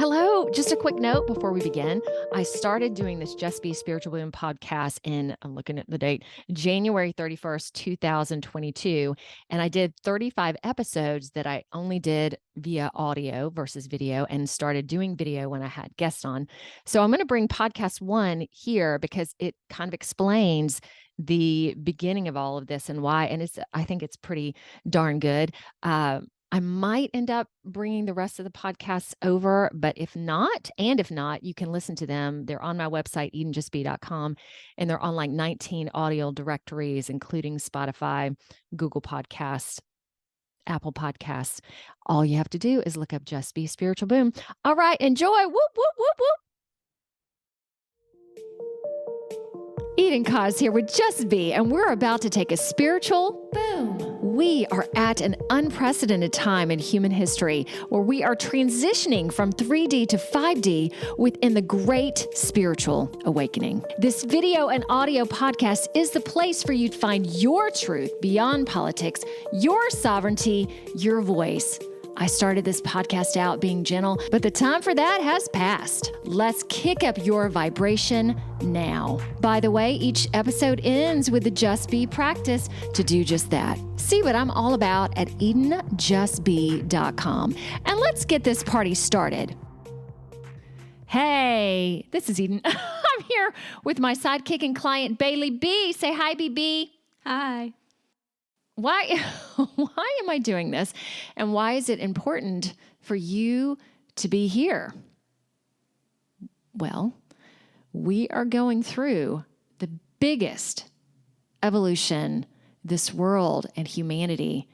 Hello. Just a quick note before we begin. I started doing this Just Be Spiritual Boom podcast in, I'm looking at the date, January 31st, 2022. And I did 35 episodes that I only did via audio versus video and started doing video when I had guests on. So I'm going to bring podcast one here because it kind of explains the beginning of all of this and why. And I think it's pretty darn good. I might end up bringing the rest of the podcasts over, but if not, you can listen to them. They're on my website, edenjustbe.com, and they're on like 19 audio directories, including Spotify, Google Podcasts, Apple Podcasts. All you have to do is look up Just Be Spiritual Boom. All right, enjoy. Whoop, whoop, whoop, whoop. Eden Cause here with Just Be, and we're about to take a spiritual boom. We are at an unprecedented time in human history where we are transitioning from 3D to 5D within the great spiritual awakening. This video and audio podcast is the place for you to find your truth beyond politics, your sovereignty, your voice. I started this podcast out being gentle, but the time for that has passed. Let's kick up your vibration now. By the way, each episode ends with the Just Be practice to do just that. See what I'm all about at edenjustbe.com. And let's get this party started. Hey, this is Eden. I'm here with my sidekick and client, Bailey B. Say hi, BB. Hi. Why am I doing this? And why is it important for you to be here? Well, we are going through the biggest evolution this world and humanity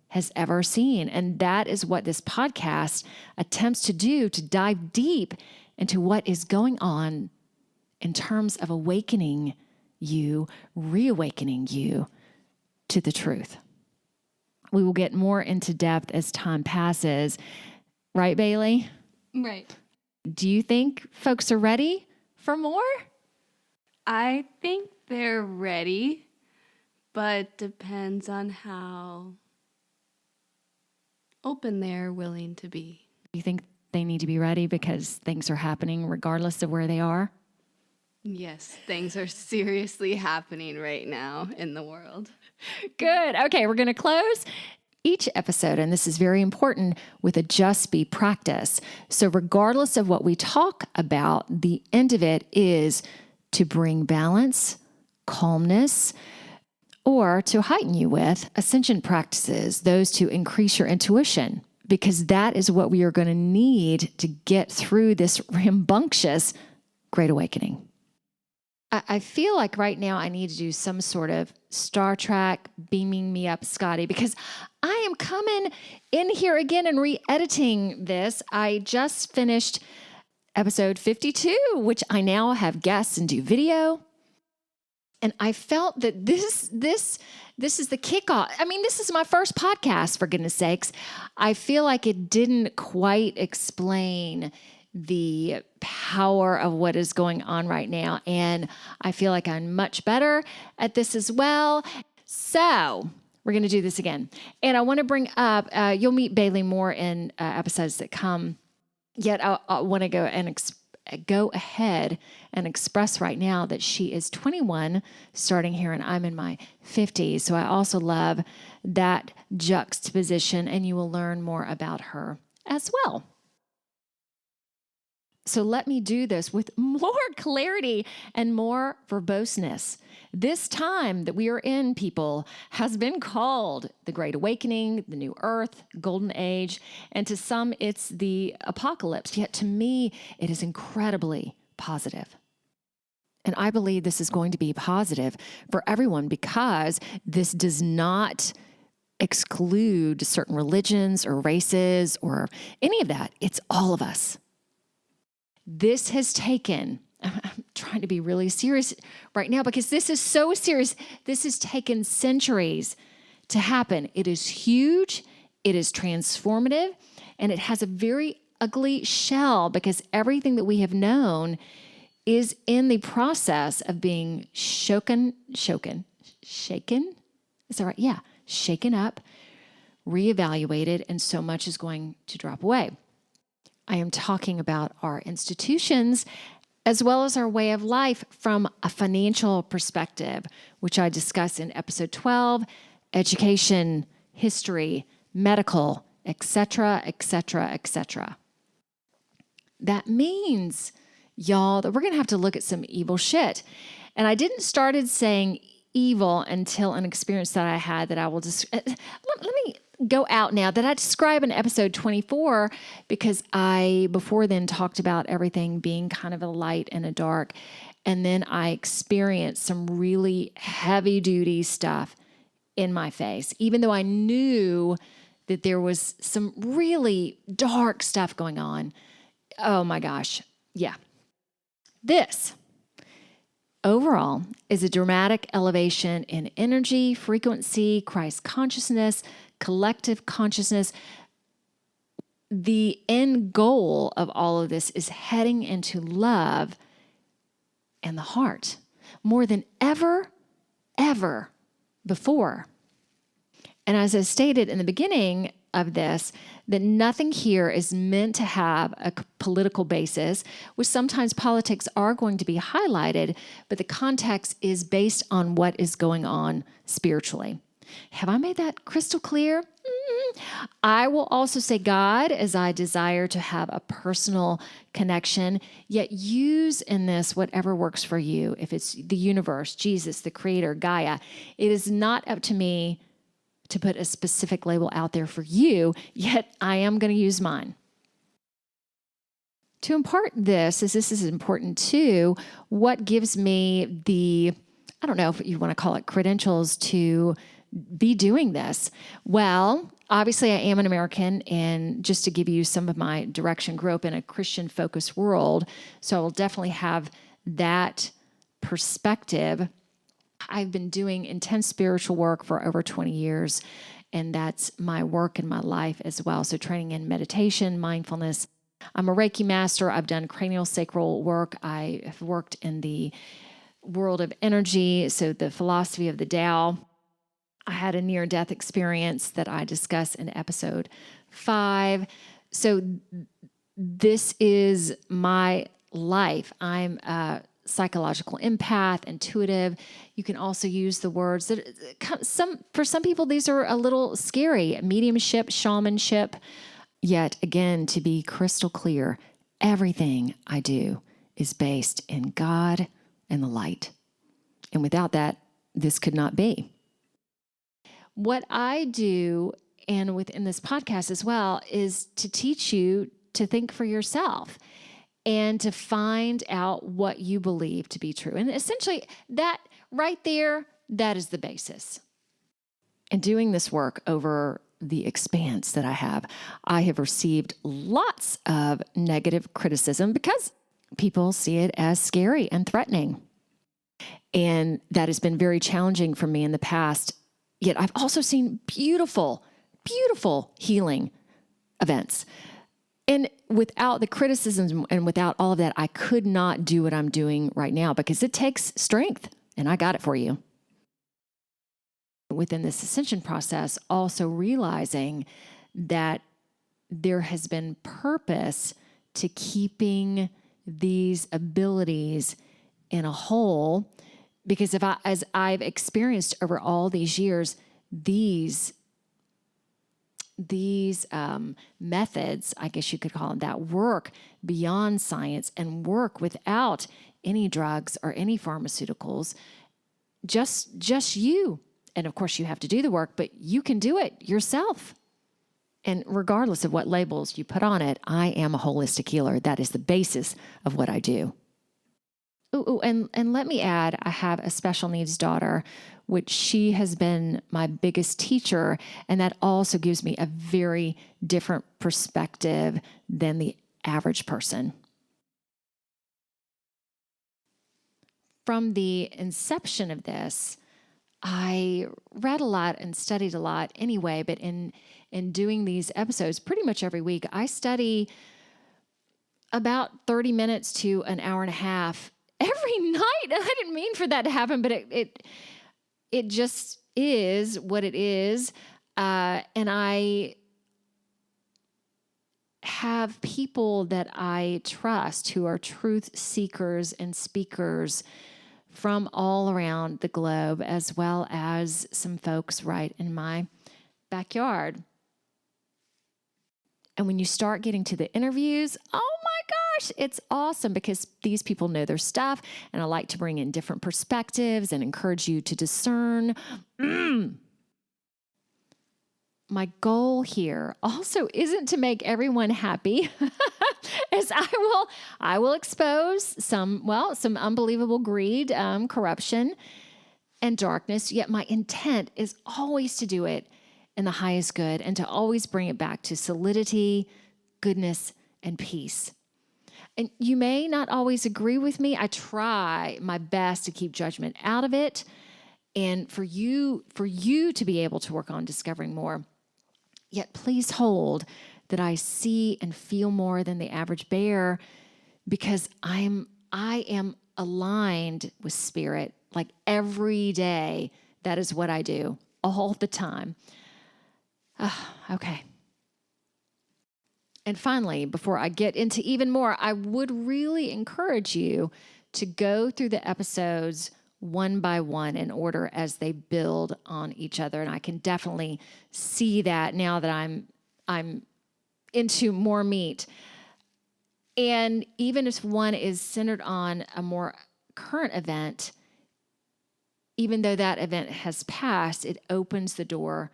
has ever seen. And that is what this podcast attempts to do, to dive deep into what is going on in terms of awakening you, reawakening you to the truth. We will get more into depth as time passes. Right, Bailey? Right. Do you think folks are ready for more? I think they're ready, but depends on how open they're willing to be. Do you think they need to be ready because things are happening regardless of where they are? Yes, things are seriously happening right now in the world. Good. Okay, we're going to close each episode, and this is very important, with a Just Be practice. So regardless of what we talk about, the end of it is to bring balance, calmness, or to heighten you with ascension practices, those to increase your intuition, because that is what we are going to need to get through this rambunctious Great Awakening. I feel like right now I need to do some sort of Star Trek beaming me up, Scotty, because I am coming in here again and re-editing this. I just finished episode 52, which I now have guests and do video. And I felt that this is the kickoff. I mean, this is my first podcast, for goodness sakes. I feel like it didn't quite explain the power of what is going on right now. And I feel like I'm much better at this as well. So we're going to do this again. And I want to bring up, you'll meet Bailey more in episodes that come. Yet I want to go ahead and express right now that she is 21 starting here and I'm in my 50s. So I also love that juxtaposition, and you will learn more about her as well. So let me do this with more clarity and more verboseness. This time that we are in, people, has been called the Great Awakening, the New Earth, Golden Age, and to some it's the apocalypse. Yet to me, it is incredibly positive. And I believe this is going to be positive for everyone because this does not exclude certain religions or races or any of that. It's all of us. This has taken, I'm trying to be really serious right now because this is so serious. This has taken centuries to happen. It is huge, it is transformative, and it has a very ugly shell because everything that we have known is in the process of being shaken. Is that right? Yeah, shaken up, reevaluated, and so much is going to drop away. I am talking about our institutions as well as our way of life from a financial perspective, which I discuss in episode 12, education, history, medical, etc., etc., etc. That means, y'all, that we're going to have to look at some evil shit. And I didn't started saying evil until an experience that I had that I will just let me go out now that I describe in episode 24, because I before then talked about everything being kind of a light and a dark. And then I experienced some really heavy duty stuff in my face, even though I knew that there was some really dark stuff going on. Oh my gosh. Yeah. This overall is a dramatic elevation in energy, frequency, Christ consciousness, collective consciousness. The end goal of all of this is heading into love and the heart more than ever before. And as I stated in the beginning of this, that nothing here is meant to have a political basis, which sometimes politics are going to be highlighted, but the context is based on what is going on spiritually. Have I made that crystal clear? I will also say God, as I desire to have a personal connection, yet use in this whatever works for you. If it's the universe, Jesus, the creator, Gaia, it is not up to me to put a specific label out there for you, yet I am going to use mine. To impart this, as this is important too, what gives me the, I don't know if you want to call it credentials to be doing this? Well, obviously I am an American, and just to give you some of my direction, grew up in a Christian-focused world, so I will definitely have that perspective. I've been doing intense spiritual work for over 20 years, and that's my work in my life as well. So training in meditation, mindfulness. I'm a Reiki master. I've done cranial sacral work. I have worked in the world of energy, so the philosophy of the Tao. I had a near-death experience that I discuss in episode 5. So this is my life. I'm a psychological empath, intuitive. You can also use the words that for some people, these are a little scary: mediumship, shamanship. Yet again, to be crystal clear, everything I do is based in God and the light. And without that, this could not be. What I do, and within this podcast as well, is to teach you to think for yourself and to find out what you believe to be true. And essentially, that right there, that is the basis. And doing this work over the expanse that I have received lots of negative criticism because people see it as scary and threatening. And that has been very challenging for me in the past. Yet I've also seen beautiful, beautiful healing events. And without the criticisms and without all of that, I could not do what I'm doing right now because it takes strength, and I got it for you. Within this ascension process, also realizing that there has been purpose to keeping these abilities in a whole, because as I've experienced over all these years, these methods, I guess you could call them that, work beyond science and work without any drugs or any pharmaceuticals, just you. And of course you have to do the work, but you can do it yourself. And regardless of what labels you put on it, I am a holistic healer. That is the basis of what I do. Ooh, and let me add, I have a special needs daughter, which she has been my biggest teacher, and that also gives me a very different perspective than the average person. From the inception of this, I read a lot and studied a lot anyway, but in doing these episodes pretty much every week, I study about 30 minutes to an hour and a half every night. And I didn't mean for that to happen, but it just is what it is. And I have people that I trust who are truth seekers and speakers from all around the globe, as well as some folks right in my backyard. And when you start getting to the interviews, oh my gosh, it's awesome because these people know their stuff. And I like to bring in different perspectives and encourage you to discern. My goal here also isn't to make everyone happy, as I will expose some unbelievable greed, corruption, and darkness. Yet my intent is always to do it in the highest good and to always bring it back to solidity, goodness, and peace. And you may not always agree with me. I try my best to keep judgment out of it, and for you to be able to work on discovering more. Yet please hold that I see and feel more than the average bear, because I am aligned with spirit like every day. That is what I do all the time. Okay. And finally, before I get into even more, I would really encourage you to go through the episodes one by one in order as they build on each other. And I can definitely see that now that I'm into more meat. And even if one is centered on a more current event, even though that event has passed, it opens the door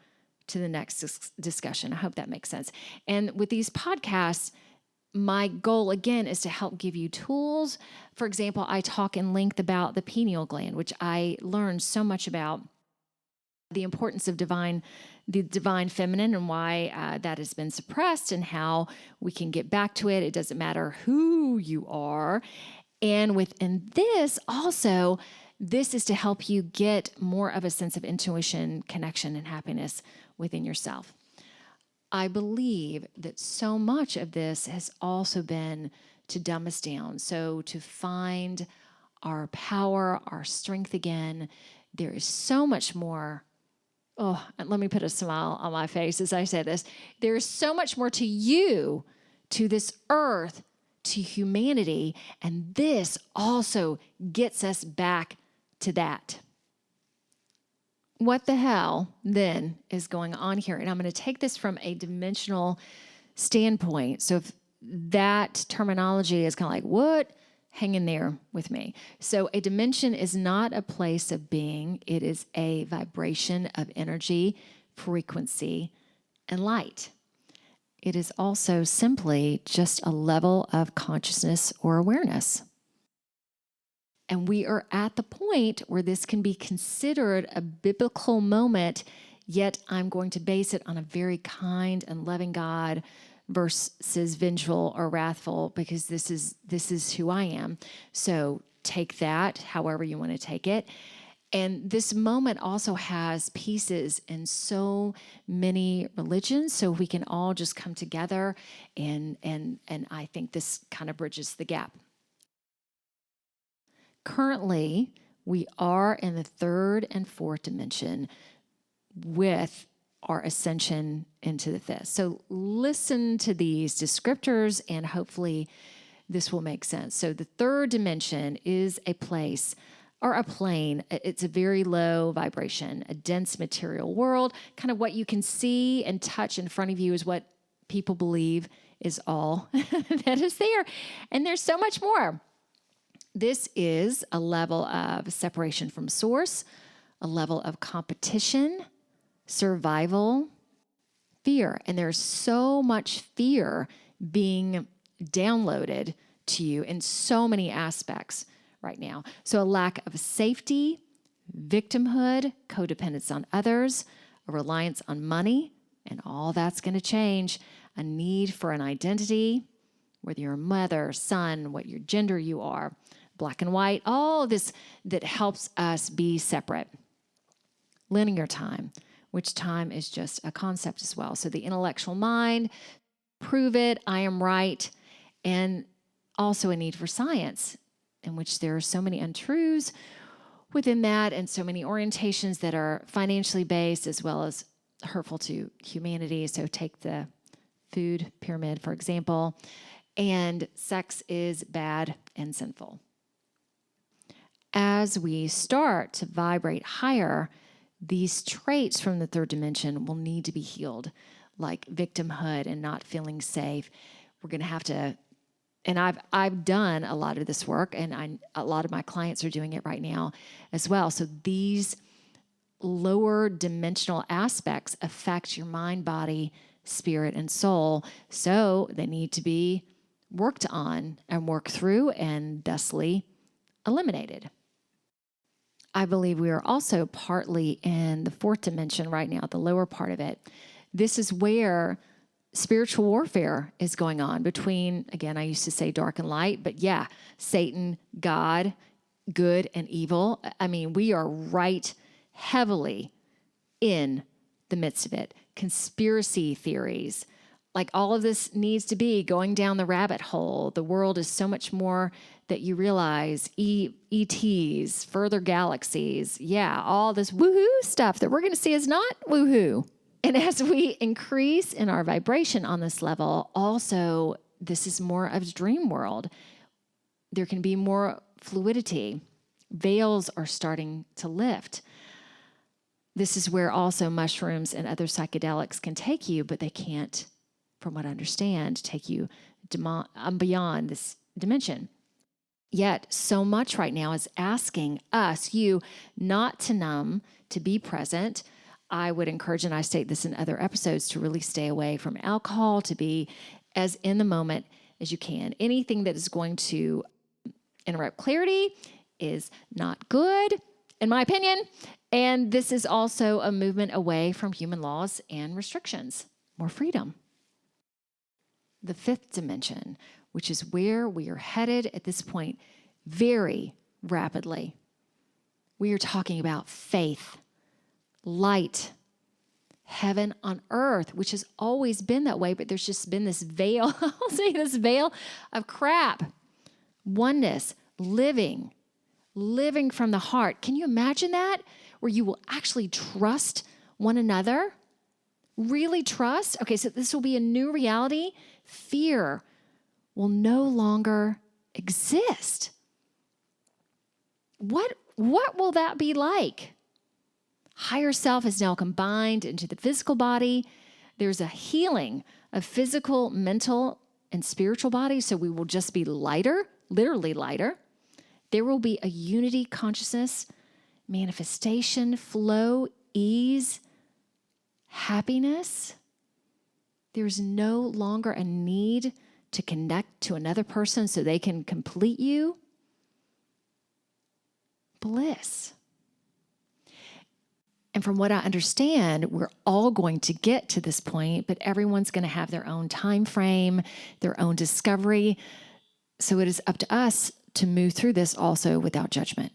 to the next discussion. I hope that makes sense. And with these podcasts, my goal, again, is to help give you tools. For example, I talk in length about the pineal gland, which I learned so much about the importance of the divine feminine and why that has been suppressed and how we can get back to it. It doesn't matter who you are. And within this also, this is to help you get more of a sense of intuition, connection, and happiness within yourself. I believe that so much of this has also been to dumb us down. So to find our power, our strength again, there is so much more. Oh, and let me put a smile on my face as I say this. There is so much more to you, to this earth, to humanity, and this also gets us back to that. What the hell then is going on here? And I'm going to take this from a dimensional standpoint. So if that terminology is kind of like, what? Hang in there with me. So a dimension is not a place of being. It is a vibration of energy, frequency, and light. It is also simply just a level of consciousness or awareness. And we are at the point where this can be considered a biblical moment, yet I'm going to base it on a very kind and loving God versus vengeful or wrathful, because this is who I am. So take that however you want to take it. And this moment also has pieces in so many religions, so we can all just come together, and I think this kind of bridges the gap. Currently, we are in the third and fourth dimension with our ascension into the fifth. So listen to these descriptors and hopefully this will make sense. So the third dimension is a place or a plane. It's a very low vibration, a dense material world. Kind of what you can see and touch in front of you is what people believe is all that is there. And there's so much more. This is a level of separation from source, a level of competition, survival, fear. And there's so much fear being downloaded to you in so many aspects right now. So a lack of safety, victimhood, codependence on others, a reliance on money, and all that's going to change, a need for an identity, whether you're a mother, son, what your gender you are, black and white, all this that helps us be separate. Linear time, which time is just a concept as well. So the intellectual mind, prove it, I am right, and also a need for science, in which there are so many untruths within that and so many orientations that are financially based as well as hurtful to humanity. So take the food pyramid, for example, and sex is bad and sinful. As we start to vibrate higher, these traits from the third dimension will need to be healed, like victimhood and not feeling safe. We're going to have to, and I've done a lot of this work, and a lot of my clients are doing it right now as well. So these lower dimensional aspects affect your mind, body, spirit, and soul. So they need to be worked on and worked through and thusly eliminated. I believe we are also partly in the fourth dimension right now, the lower part of it. This is where spiritual warfare is going on between, again, I used to say dark and light, but yeah, Satan, God, good and evil. I mean, we are right heavily in the midst of it. Conspiracy theories, like all of this needs to be going down the rabbit hole. The world is so much more that you realize. ETs, further galaxies. Yeah, all this woohoo stuff that we're going to see is not woohoo. And as we increase in our vibration on this level, also, this is more of a dream world. There can be more fluidity. Veils are starting to lift. This is where also mushrooms and other psychedelics can take you, but they can't, from what I understand, take you beyond this dimension. Yet, so much right now is asking us, you, not to numb, to be present. I would encourage, and I state this in other episodes, to really stay away from alcohol, to be as in the moment as you can. Anything that is going to interrupt clarity is not good, in my opinion. And this is also a movement away from human laws and restrictions, more freedom. The fifth dimension, which is where we are headed at this point very rapidly. We are talking about faith, light, heaven on earth, which has always been that way, but there's just been this veil, I'll say this veil of crap, oneness, living from the heart. Can you imagine that? Where you will actually trust one another? Really trust? Okay, so this will be a new reality. Fear will no longer exist. What will that be like? Higher self is now combined into the physical body. There's a healing of physical, mental, and spiritual bodies, so we will just be lighter, literally lighter. There will be a unity consciousness, manifestation, flow, ease, happiness. There's no longer a need to connect to another person so they can complete you. Bliss. And from what I understand, we're all going to get to this point, but everyone's going to have their own time frame, their own discovery. So it is up to us to move through this also without judgment.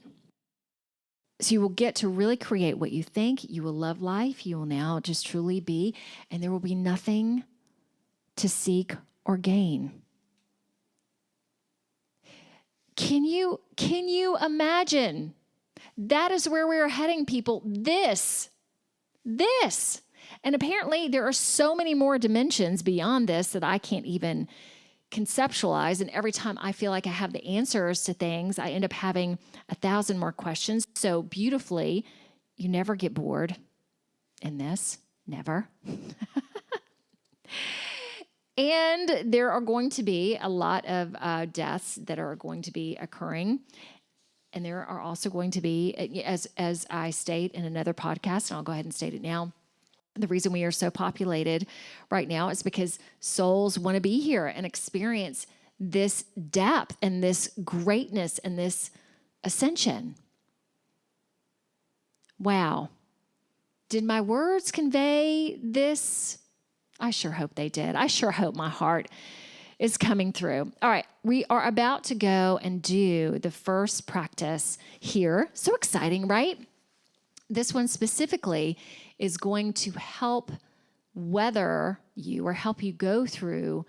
So you will get to really create what you think. You will love life. You will now just truly be, and there will be nothing to seek or gain. Can you imagine? That is where we are heading, people. This. And apparently there are so many more dimensions beyond this that I can't even conceptualize. And every time I feel like I have the answers to things, I end up having 1,000 more questions. So beautifully, you never get bored in this. Never. And there are going to be a lot of deaths that are going to be occurring. And there are also going to be, as I state in another podcast, and I'll go ahead and state it now, the reason we are so populated right now is because souls want to be here and experience this depth and this greatness and this ascension. Wow. Did my words convey this? I sure hope they did. I sure hope my heart is coming through. All right, we are about to go and do the first practice here. So exciting, right? This one specifically is going to help weather you or help you go through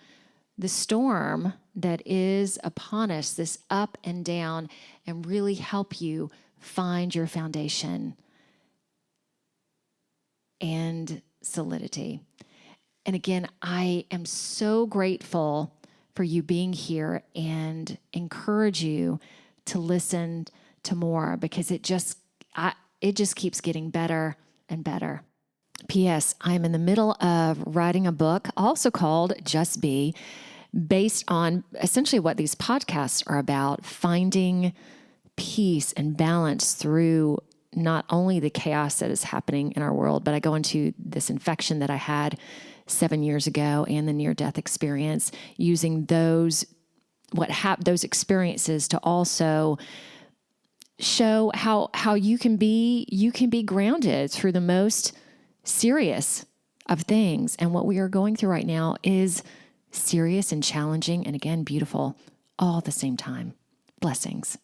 the storm that is upon us, this up and down, and really help you find your foundation and solidity. And again, I am so grateful for you being here and encourage you to listen to more because it just keeps getting better and better. P.S. I'm in the middle of writing a book also called Just Be, based on essentially what these podcasts are about, finding peace and balance through not only the chaos that is happening in our world, but I go into this infection that I had 7 years ago and the near-death experience, using those experiences to also show how you can be grounded through the most serious of things. And what we are going through right now is serious and challenging and again, beautiful all at the same time. Blessings.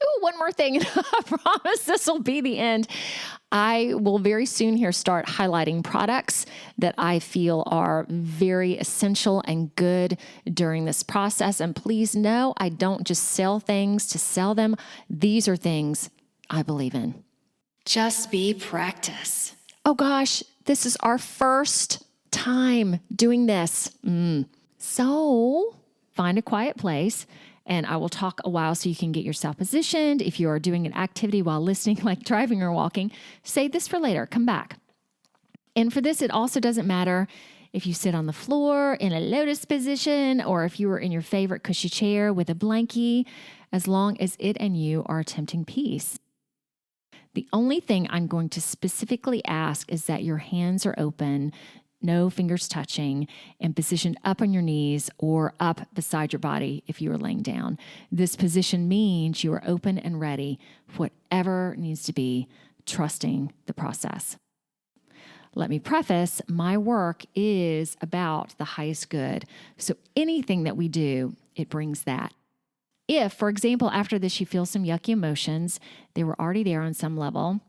Oh, one more thing. I promise this will be the end. I will very soon here start highlighting products that I feel are very essential and good during this process. And please know, I don't just sell things to sell them. These are things I believe in. Just be practice. Oh gosh, this is our first time doing this. So find a quiet place. And I will talk a while so you can get yourself positioned. If you are doing an activity while listening, like driving or walking, save this for later. Come back. And for this, it also doesn't matter if you sit on the floor in a lotus position or if you are in your favorite cushy chair with a blankie, as long as it and you are attempting peace. The only thing I'm going to specifically ask is that your hands are open, no fingers touching, and positioned up on your knees or up beside your body if you are laying down. This position means you are open and ready for whatever needs to be, trusting the process. Let me preface, my work is about the highest good. So anything that we do, it brings that. If, for example, after this you feel some yucky emotions, they were already there on some level,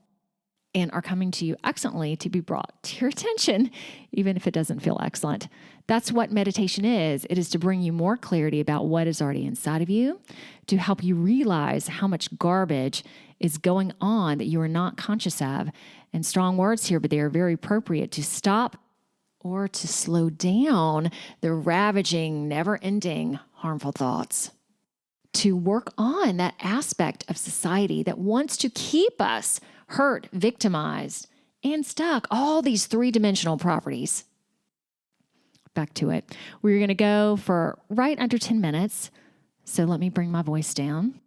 and are coming to you excellently to be brought to your attention, even if it doesn't feel excellent. That's what meditation is. It is to bring you more clarity about what is already inside of you, to help you realize how much garbage is going on that you are not conscious of. And strong words here, but they are very appropriate to stop or to slow down the ravaging, never-ending, harmful thoughts. To work on that aspect of society that wants to keep us hurt, victimized, and stuck. All these three-dimensional properties. Back to it. We're going to go for right under 10 minutes. So let me bring my voice down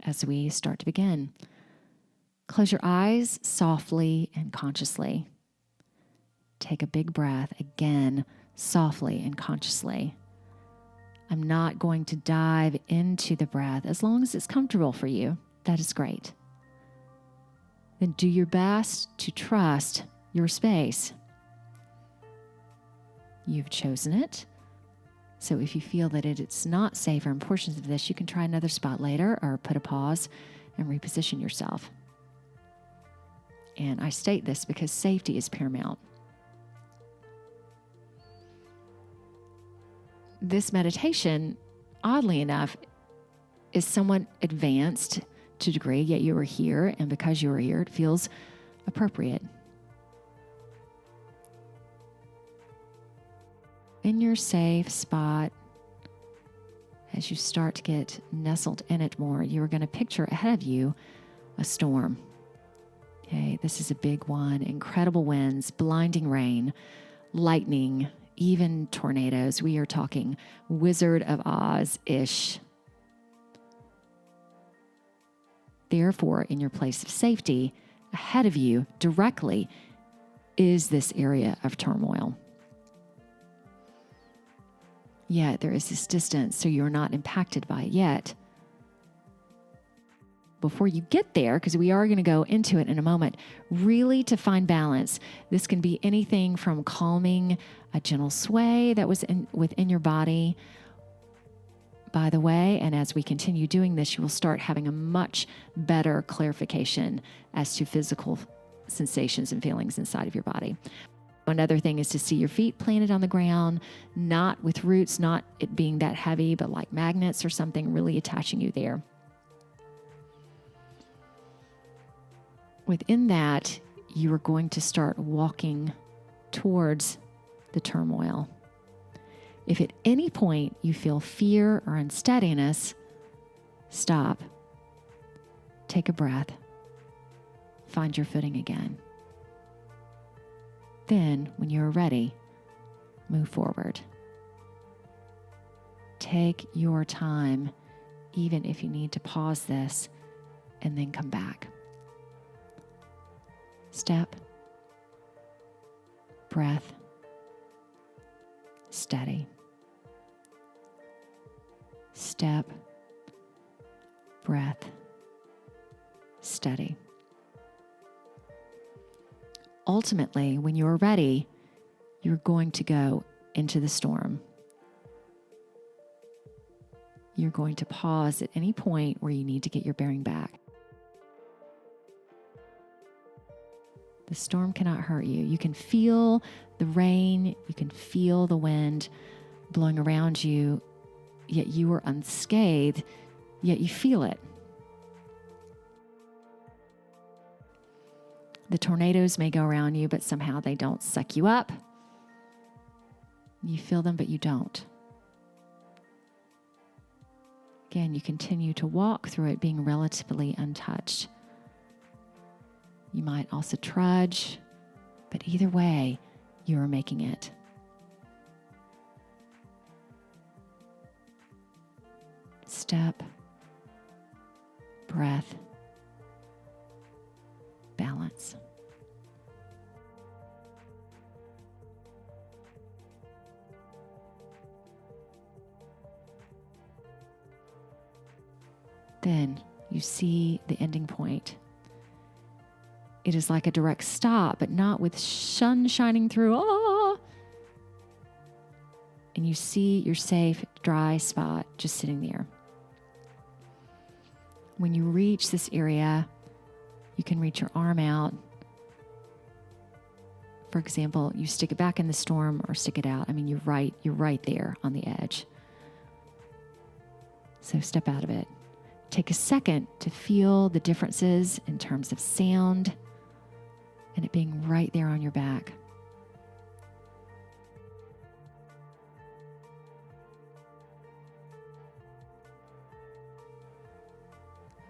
as we start to begin. Close your eyes softly and consciously. Take a big breath again, softly and consciously. I'm not going to dive into the breath as long as it's comfortable for you. That is great. Then do your best to trust your space. You've chosen it. So if you feel that it's not safe or in portions of this, you can try another spot later or put a pause and reposition yourself. And I state this because safety is paramount. This meditation, oddly enough, is somewhat advanced to a degree, yet you are here, and because you are here, it feels appropriate. In your safe spot, as you start to get nestled in it more, you are going to picture ahead of you a storm. Okay, this is a big one. Incredible winds, blinding rain, lightning, even tornadoes. We are talking Wizard of Oz-ish. Therefore, in your place of safety, ahead of you, directly, is this area of turmoil. Yet there is this distance, so you're not impacted by it yet. Before you get there, because we are going to go into it in a moment, really to find balance. This can be anything from calming a gentle sway that was within your body. By the way, and as we continue doing this, you will start having a much better clarification as to physical sensations and feelings inside of your body. Another thing is to see your feet planted on the ground, not with roots, not it being that heavy, but like magnets or something really attaching you there. Within that, you are going to start walking towards the turmoil. If at any point you feel fear or unsteadiness, stop. Take a breath. Find your footing again. Then, when you are ready, move forward. Take your time, even if you need to pause this and then come back. Step, breath, steady. Step, breath, steady. Ultimately, when you're ready, you're going to go into the storm. You're going to pause at any point where you need to get your bearing back. The storm cannot hurt you. You can feel the rain, you can feel the wind blowing around you, yet you are unscathed, yet you feel it. The tornadoes may go around you, but somehow they don't suck you up. You feel them, but you don't. Again, you continue to walk through it being relatively untouched. You might also trudge, but either way, you are making it. Step, breath, balance. Then you see the ending point. It is like a direct stop, but not with sun shining through. And you see your safe, dry spot just sitting there. When you reach this area, you can reach your arm out. For example, you stick it back in the storm or stick it out. I mean, you're right there on the edge. So step out of it. Take a second to feel the differences in terms of sound and it being right there on your back.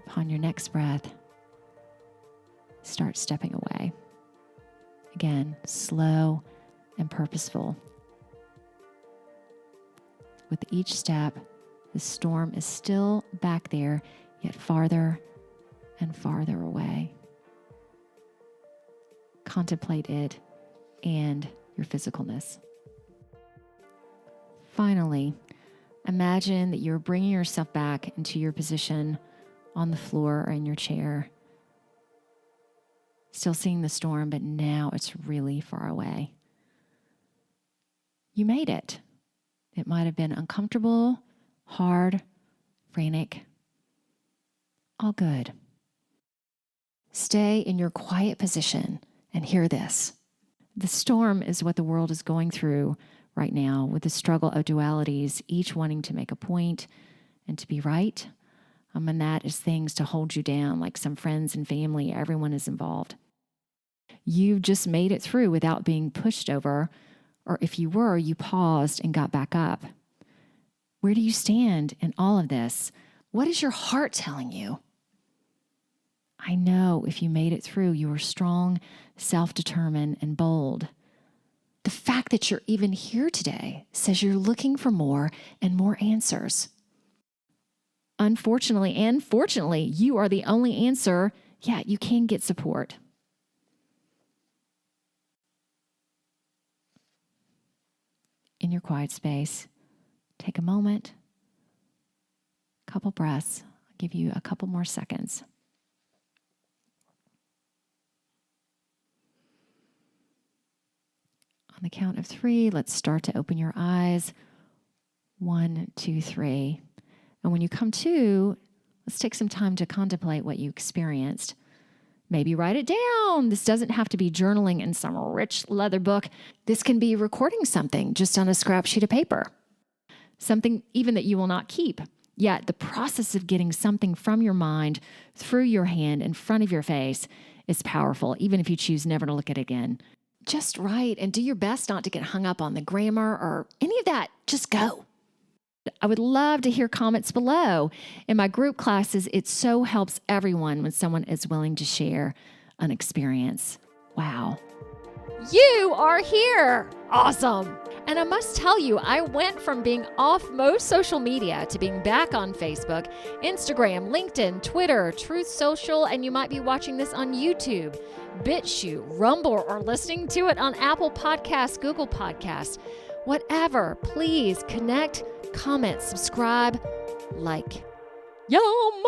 Upon your next breath, start stepping away. Again, slow and purposeful. With each step, the storm is still back there, yet farther and farther away. Contemplate it and your physicalness. Finally, imagine that you're bringing yourself back into your position on the floor or in your chair. Still seeing the storm, but now it's really far away. You made it. It might have been uncomfortable, hard, frantic. All good. Stay in your quiet position and hear this. The storm is what the world is going through right now with the struggle of dualities, each wanting to make a point and to be right. And that is things to hold you down, like some friends and family, everyone is involved. You just made it through without being pushed over, or if you were, you paused and got back up. Where do you stand in all of this? What is your heart telling you? I know if you made it through, you were strong, self-determined, and bold. The fact that you're even here today says you're looking for more and more answers. Unfortunately and fortunately, you are the only answer. Yeah, you can get support. In your quiet space, take a moment, a couple breaths. I'll give you a couple more seconds. On the count of 3, let's start to open your eyes. 1, 2, 3. And when you come to, let's take some time to contemplate what you experienced. Maybe write it down. This doesn't have to be journaling in some rich leather book. This can be recording something just on a scrap sheet of paper. Something even that you will not keep. Yet the process of getting something from your mind through your hand in front of your face is powerful, even if you choose never to look at it again. just right and do your best not to get hung up on the grammar or any of that. Just go. I would love to hear comments below. In my group classes, it so helps everyone when someone is willing to share an experience. Wow. You are here. Awesome. And I must tell you, I went from being off most social media to being back on Facebook, Instagram, LinkedIn, Twitter, Truth Social, and you might be watching this on YouTube, BitChute, Rumble, or listening to it on Apple Podcasts, Google Podcasts. Whatever, please connect, comment, subscribe, like. Yum!